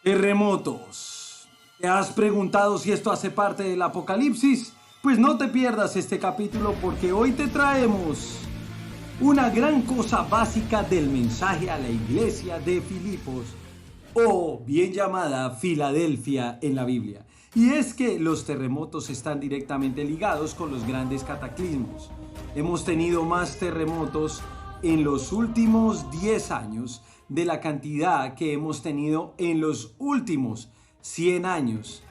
Terremotos. ¿Te has preguntado si esto hace parte del apocalipsis? Pues no te pierdas este capítulo porque hoy te traemos una gran cosa básica del mensaje a la iglesia de Filipos, o bien llamada Filadelfia en la Biblia. Y es que los terremotos están directamente ligados con los grandes cataclismos. Hemos tenido más terremotos en los últimos 10 años de la cantidad que hemos tenido en los últimos 100 años.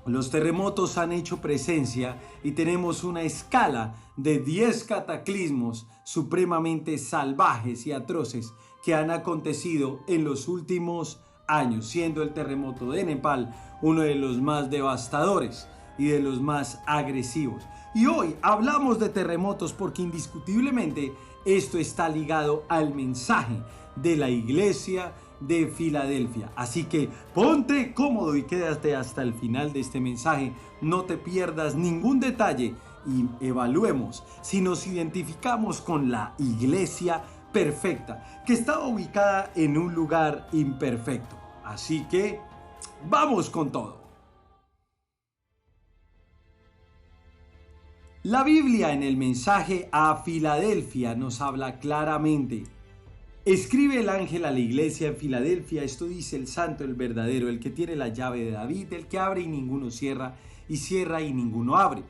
Los terremotos han hecho presencia y tenemos una escala de 10 cataclismos supremamente salvajes y atroces que han acontecido en los últimos años, siendo el terremoto de Nepal uno de los más devastadores y de los más agresivos. Y hoy hablamos de terremotos porque indiscutiblemente esto está ligado al mensaje de la iglesia de Filadelfia. Así que ponte cómodo y quédate hasta el final de este mensaje. No te pierdas ningún detalle y evaluemos si nos identificamos con la iglesia perfecta, que está ubicada en un lugar imperfecto. Así que vamos con todo. La Biblia en el mensaje a Filadelfia nos habla claramente. Escribe el ángel a la iglesia en Filadelfia, esto dice el santo, el verdadero, el que tiene la llave de David, el que abre y ninguno cierra, y cierra y ninguno abre.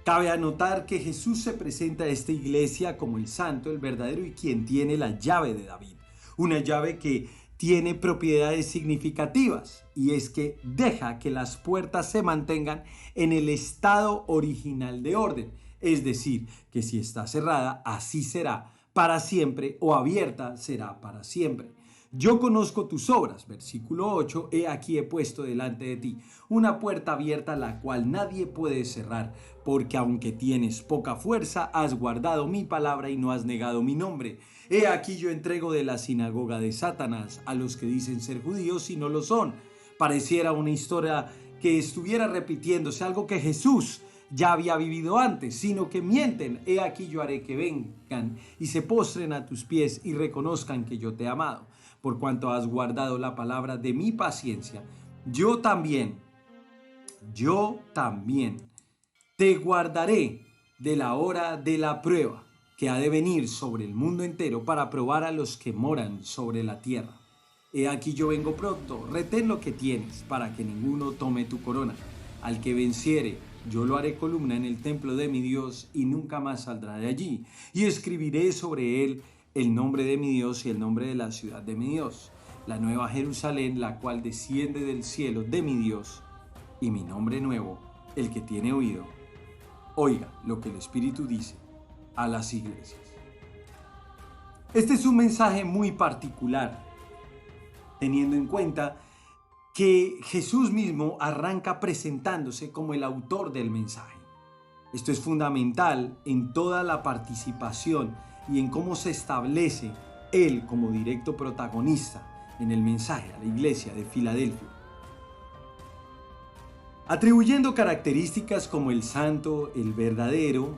Cabe anotar que Jesús se presenta a esta iglesia como el santo, el verdadero y quien tiene la llave de David. Una llave que tiene propiedades significativas y es que deja que las puertas se mantengan en el estado original de orden. Es decir, que si está cerrada, así será para siempre, o abierta será para siempre. Yo conozco tus obras, versículo 8, he aquí he puesto delante de ti una puerta abierta la cual nadie puede cerrar, porque aunque tienes poca fuerza, has guardado mi palabra y no has negado mi nombre. He aquí yo entrego de la sinagoga de Satanás a los que dicen ser judíos y no lo son. Pareciera una historia que estuviera repitiéndose, algo que Jesús ya había vivido antes, sino que mienten. He aquí yo haré que vengan y se postren a tus pies y reconozcan que yo te he amado. Por cuanto has guardado la palabra de mi paciencia, yo también te guardaré de la hora de la prueba que ha de venir sobre el mundo entero para probar a los que moran sobre la tierra. He aquí yo vengo pronto, retén lo que tienes para que ninguno tome tu corona. Al que venciere, yo lo haré columna en el templo de mi Dios y nunca más saldrá de allí. Y escribiré sobre él el nombre de mi Dios y el nombre de la ciudad de mi Dios, la nueva Jerusalén, la cual desciende del cielo de mi Dios, y mi nombre nuevo, el que tiene oído, oiga lo que el Espíritu dice a las iglesias. Este es un mensaje muy particular, teniendo en cuenta que Jesús mismo arranca presentándose como el autor del mensaje. Esto es fundamental en toda la participación y en cómo se establece él como directo protagonista en el mensaje a la iglesia de Filadelfia. Atribuyendo características como el santo, el verdadero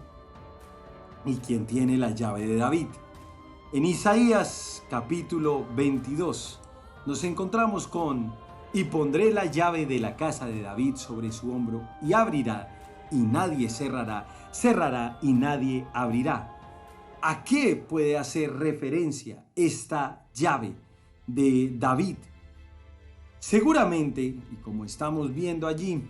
y quien tiene la llave de David. En Isaías capítulo 22 nos encontramos con: y pondré la llave de la casa de David sobre su hombro, y abrirá, y nadie cerrará, cerrará, y nadie abrirá. ¿A qué puede hacer referencia esta llave de David? Seguramente, y como estamos viendo allí,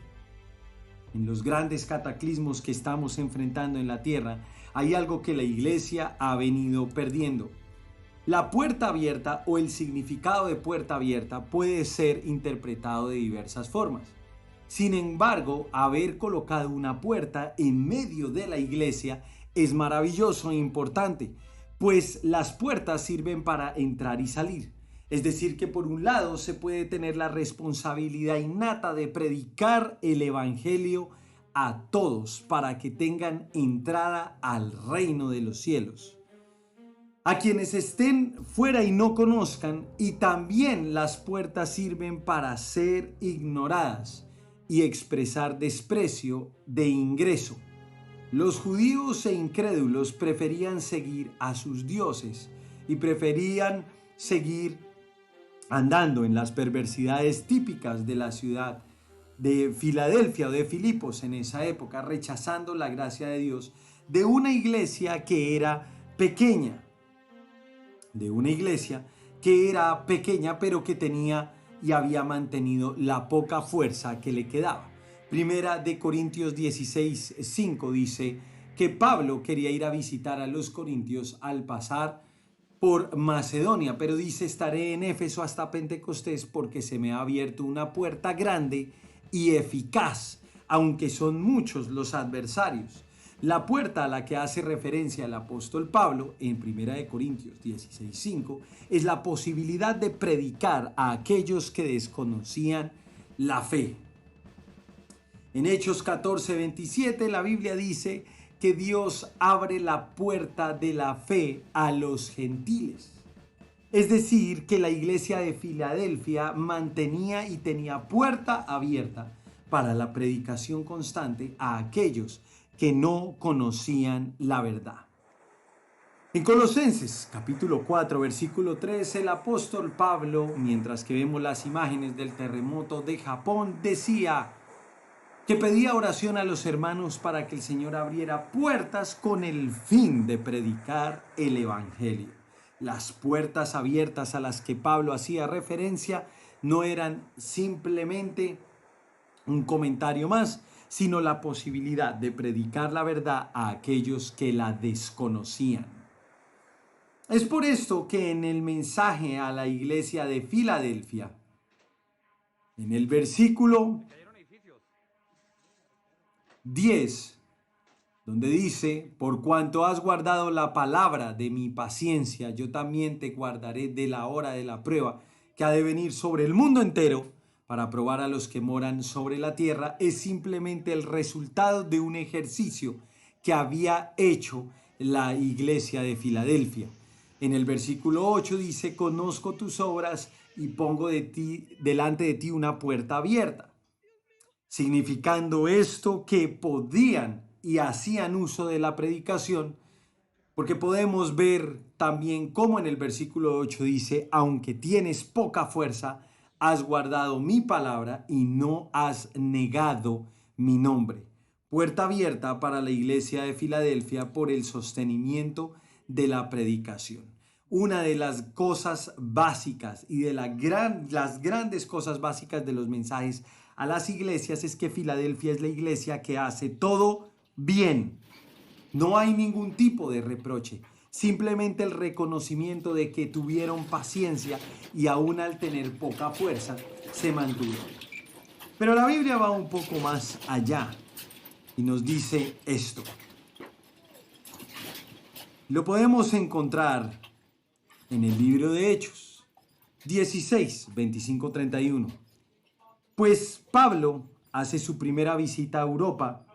en los grandes cataclismos que estamos enfrentando en la tierra, hay algo que la iglesia ha venido perdiendo. La puerta abierta o el significado de puerta abierta puede ser interpretado de diversas formas. Sin embargo, haber colocado una puerta en medio de la iglesia es maravilloso e importante, pues las puertas sirven para entrar y salir. Es decir, que por un lado se puede tener la responsabilidad innata de predicar el evangelio a todos para que tengan entrada al reino de los cielos. A quienes estén fuera y no conozcan, y también las puertas sirven para ser ignoradas y expresar desprecio de ingreso. Los judíos e incrédulos preferían seguir a sus dioses y preferían seguir andando en las perversidades típicas de la ciudad de Filadelfia o de Filipos en esa época, rechazando la gracia de Dios de una iglesia que era pequeña, pero que tenía y había mantenido la poca fuerza que le quedaba. Primera de Corintios 16:5 dice que Pablo quería ir a visitar a los corintios al pasar por Macedonia, pero dice: estaré en Éfeso hasta Pentecostés porque se me ha abierto una puerta grande y eficaz, aunque son muchos los adversarios. La puerta a la que hace referencia el apóstol Pablo en 1 Corintios 16:5 es la posibilidad de predicar a aquellos que desconocían la fe. En Hechos 14:27 la Biblia dice que Dios abre la puerta de la fe a los gentiles. Es decir, que la iglesia de Filadelfia mantenía y tenía puerta abierta para la predicación constante a aquellos que no conocían la verdad. En Colosenses capítulo 4 versículo 3, el apóstol Pablo, mientras que vemos las imágenes del terremoto de Japón, decía que pedía oración a los hermanos para que el Señor abriera puertas con el fin de predicar el Evangelio. Las puertas abiertas a las que Pablo hacía referencia no eran simplemente un comentario más, sino la posibilidad de predicar la verdad a aquellos que la desconocían. Es por esto que en el mensaje a la iglesia de Filadelfia, en el versículo 10, donde dice: por cuanto has guardado la palabra de mi paciencia, yo también te guardaré de la hora de la prueba que ha de venir sobre el mundo entero para probar a los que moran sobre la tierra, es simplemente el resultado de un ejercicio que había hecho la iglesia de Filadelfia. En el versículo 8 dice: conozco tus obras y pongo delante de ti una puerta abierta. Significando esto que podían y hacían uso de la predicación, porque podemos ver también cómo en el versículo 8 dice: aunque tienes poca fuerza, has guardado mi palabra y no has negado mi nombre. Puerta abierta para la iglesia de Filadelfia por el sostenimiento de la predicación. Una de las cosas básicas y de las grandes cosas básicas de los mensajes a las iglesias es que Filadelfia es la iglesia que hace todo bien. No hay ningún tipo de reproche, simplemente el reconocimiento de que tuvieron paciencia y aún al tener poca fuerza se mantuvieron. Pero la Biblia va un poco más allá y nos dice esto. Lo podemos encontrar en el libro de Hechos 16, 25, 31. Pues Pablo hace su primera visita a Europa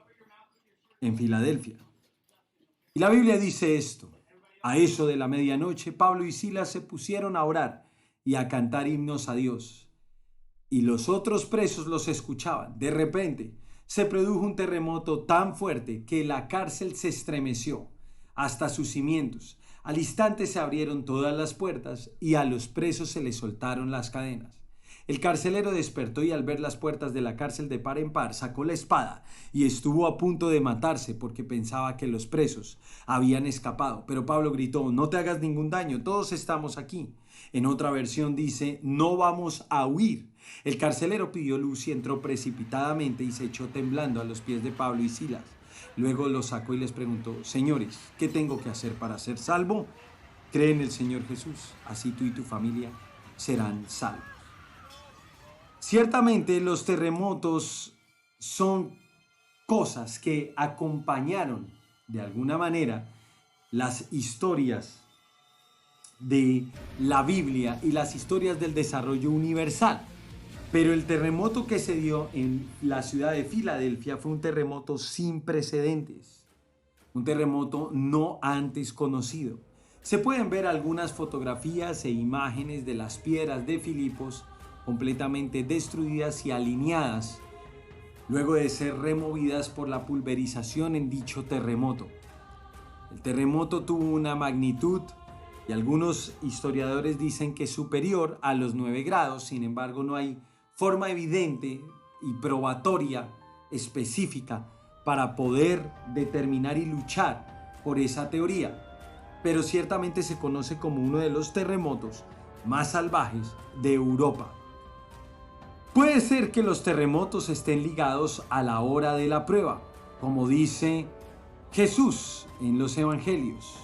en Filadelfia. Y la Biblia dice esto: a eso de la medianoche, Pablo y Silas se pusieron a orar y a cantar himnos a Dios. Y los otros presos los escuchaban. De repente se produjo un terremoto tan fuerte que la cárcel se estremeció hasta sus cimientos. Al instante se abrieron todas las puertas y a los presos se les soltaron las cadenas. El carcelero despertó y al ver las puertas de la cárcel de par en par, sacó la espada y estuvo a punto de matarse porque pensaba que los presos habían escapado. Pero Pablo gritó: no te hagas ningún daño, todos estamos aquí. En otra versión dice: no vamos a huir. El carcelero pidió luz y entró precipitadamente y se echó temblando a los pies de Pablo y Silas. Luego los sacó y les preguntó: señores, ¿qué tengo que hacer para ser salvo? Cree en el Señor Jesús, así tú y tu familia serán salvos. Ciertamente los terremotos son cosas que acompañaron de alguna manera las historias de la Biblia y las historias del desarrollo universal. Pero el terremoto que se dio en la ciudad de Filadelfia fue un terremoto sin precedentes, un terremoto no antes conocido. Se pueden ver algunas fotografías e imágenes de las piedras de Filipos completamente destruidas y alineadas luego de ser removidas por la pulverización en dicho terremoto. El terremoto tuvo una magnitud y algunos historiadores dicen que es superior a los 9 grados. Sin embargo, no hay forma evidente y probatoria específica para poder determinar y luchar por esa teoría, pero ciertamente se conoce como uno de los terremotos más salvajes de Europa. Puede ser que los terremotos estén ligados a la hora de la prueba, como dice Jesús en los Evangelios,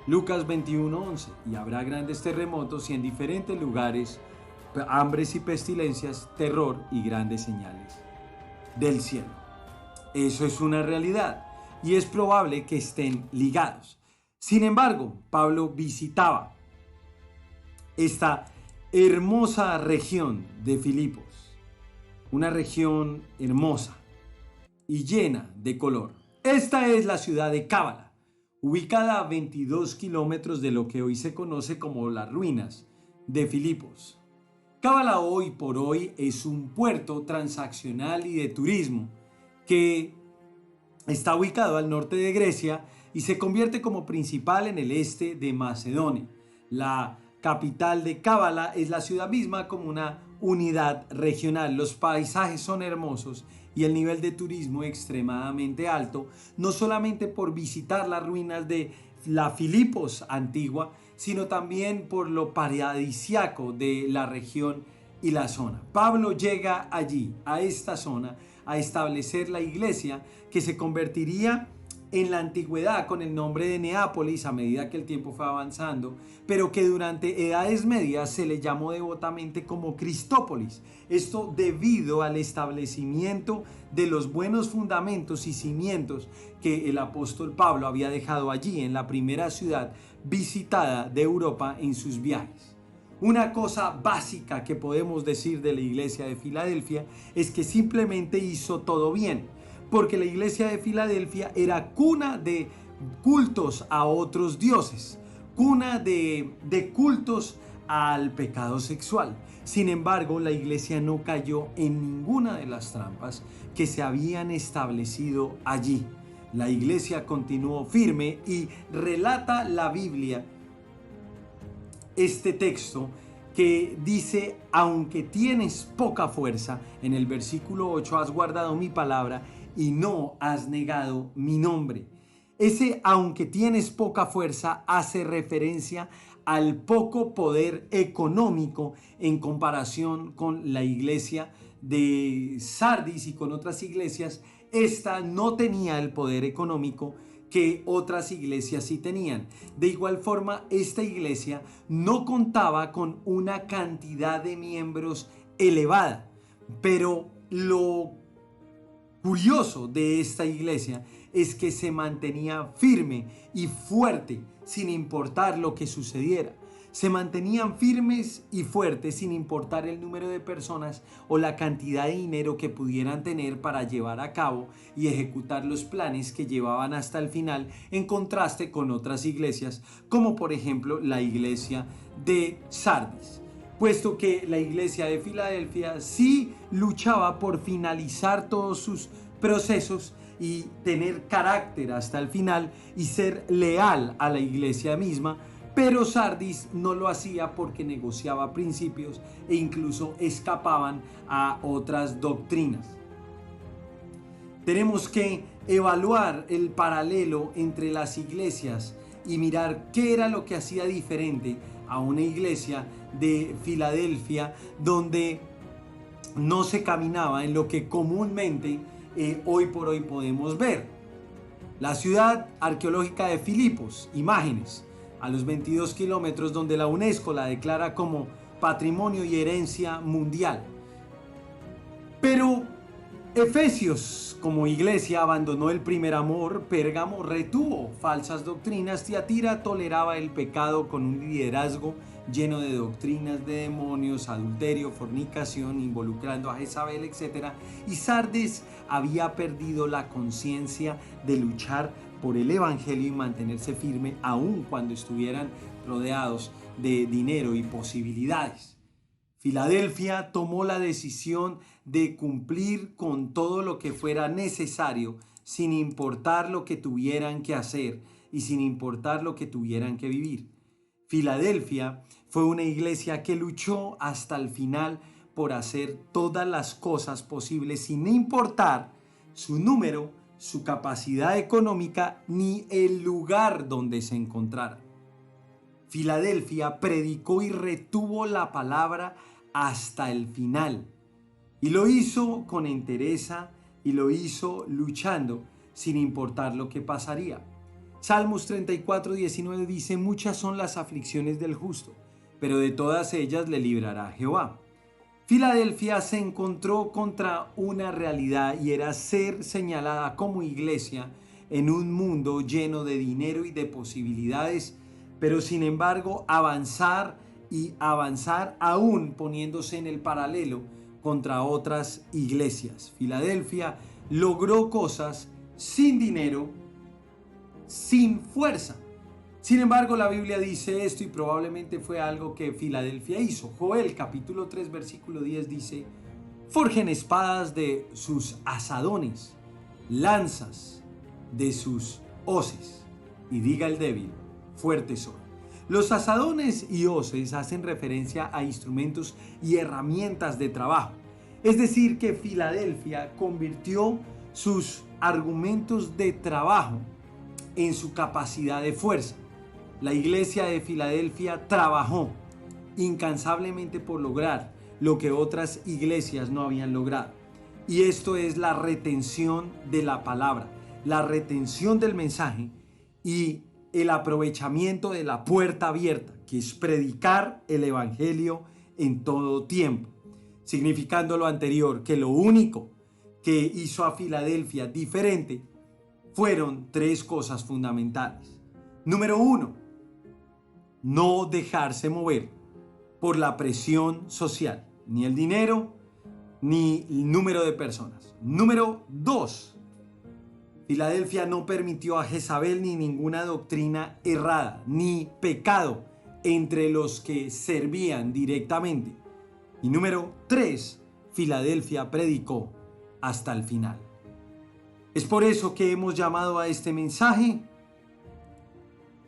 Lucas 21:11, y habrá grandes terremotos y en diferentes lugares, hambres y pestilencias, terror y grandes señales del cielo. Eso es una realidad y es probable que estén ligados. Sin embargo, Pablo visitaba esta hermosa región de Filipos, una región hermosa y llena de color. Esta es la ciudad de Cábala, ubicada a 22 kilómetros de lo que hoy se conoce como las ruinas de Filipos. Cábala hoy por hoy es un puerto transaccional y de turismo que está ubicado al norte de Grecia y se convierte como principal en el este de Macedonia. La capital de Cábala es la ciudad misma como una unidad regional. Los paisajes son hermosos y el nivel de turismo extremadamente alto, no solamente por visitar las ruinas de la Filipos antigua, sino también por lo paradisiaco de la región y la zona. Pablo llega allí, a esta zona, a establecer la iglesia que se convertiría en la antigüedad con el nombre de Neápolis a medida que el tiempo fue avanzando, pero que durante edades medias se le llamó devotamente como Cristópolis. Esto debido al establecimiento de los buenos fundamentos y cimientos que el apóstol Pablo había dejado allí en la primera ciudad visitada de Europa en sus viajes. Una cosa básica que podemos decir de la iglesia de Filadelfia es que simplemente hizo todo bien, porque la iglesia de Filadelfia era cuna de cultos a otros dioses, cuna de cultos al pecado sexual. Sin embargo, la iglesia no cayó en ninguna de las trampas que se habían establecido allí. La iglesia continuó firme y relata la Biblia este texto que dice: aunque tienes poca fuerza, en el versículo 8, has guardado mi palabra y no has negado mi nombre. Ese aunque tienes poca fuerza hace referencia al poco poder económico en comparación con la iglesia de Sardis y con otras iglesias. Esta no tenía el poder económico que otras iglesias sí tenían. De igual forma, esta iglesia no contaba con una cantidad de miembros elevada, pero lo curioso de esta iglesia es que se mantenía firme y fuerte sin importar lo que sucediera. Se mantenían firmes y fuertes sin importar el número de personas o la cantidad de dinero que pudieran tener para llevar a cabo y ejecutar los planes que llevaban hasta el final, en contraste con otras iglesias, como por ejemplo la iglesia de Sardis. Puesto que la iglesia de Filadelfia sí luchaba por finalizar todos sus procesos y tener carácter hasta el final y ser leal a la iglesia misma, pero Sardis no lo hacía porque negociaba principios e incluso escapaban a otras doctrinas. Tenemos que evaluar el paralelo entre las iglesias y mirar qué era lo que hacía diferente a una iglesia de Filadelfia donde no se caminaba en lo que comúnmente hoy por hoy podemos ver. La ciudad arqueológica de Filipos, imágenes, a los 22 kilómetros, donde la UNESCO la declara como Patrimonio y Herencia Mundial. Pero Efesios, como iglesia, abandonó el primer amor. Pérgamo retuvo falsas doctrinas. Tiatira toleraba el pecado con un liderazgo lleno de doctrinas de demonios, adulterio, fornicación, involucrando a Jezabel, etc. Y Sardis había perdido la conciencia de luchar por el evangelio y mantenerse firme aun cuando estuvieran rodeados de dinero y posibilidades. Filadelfia tomó la decisión de cumplir con todo lo que fuera necesario, sin importar lo que tuvieran que hacer y sin importar lo que tuvieran que vivir. Filadelfia fue una iglesia que luchó hasta el final por hacer todas las cosas posibles sin importar su número, su capacidad económica ni el lugar donde se encontrara. Filadelfia predicó y retuvo la palabra hasta el final. Y lo hizo con entereza y lo hizo luchando sin importar lo que pasaría. Salmos 34:19 dice: muchas son las aflicciones del justo, pero de todas ellas le librará Jehová. Filadelfia se encontró contra una realidad y era ser señalada como iglesia en un mundo lleno de dinero y de posibilidades, pero sin embargo avanzar y avanzar aún poniéndose en el paralelo contra otras iglesias. Filadelfia logró cosas sin dinero, sin fuerza. Sin embargo, la Biblia dice esto y probablemente fue algo que Filadelfia hizo. Joel capítulo 3 versículo 10 dice: forjen espadas de sus asadones, lanzas de sus hoces, y diga el débil: fuerte soy. Los asadones y hoces hacen referencia a instrumentos y herramientas de trabajo. Es decir, que Filadelfia convirtió sus argumentos de trabajo en su capacidad de fuerza. La iglesia de Filadelfia trabajó incansablemente por lograr lo que otras iglesias no habían logrado. Y esto es la retención de la palabra, la retención del mensaje y el aprovechamiento de la puerta abierta, que es predicar el evangelio en todo tiempo. Significando lo anterior, que lo único que hizo a Filadelfia diferente fueron tres cosas fundamentales. Número 1, no dejarse mover por la presión social, ni el dinero, ni el número de personas. Número 2, Filadelfia no permitió a Jezabel ni ninguna doctrina errada, ni pecado entre los que servían directamente. Y número 3, Filadelfia predicó hasta el final. Es por eso que hemos llamado a este mensaje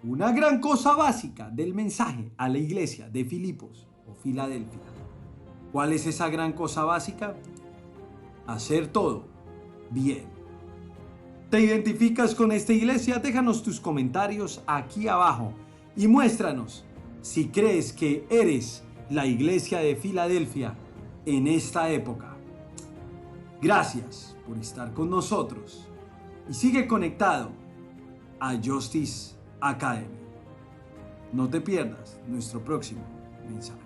una gran cosa básica del mensaje a la iglesia de Filipos o Filadelfia. ¿Cuál es esa gran cosa básica? Hacer todo bien. ¿Te identificas con esta iglesia? Déjanos tus comentarios aquí abajo y muéstranos si crees que eres la iglesia de Filadelfia en esta época. Gracias por estar con nosotros y sigue conectado a Justice Academy. No te pierdas nuestro próximo mensaje.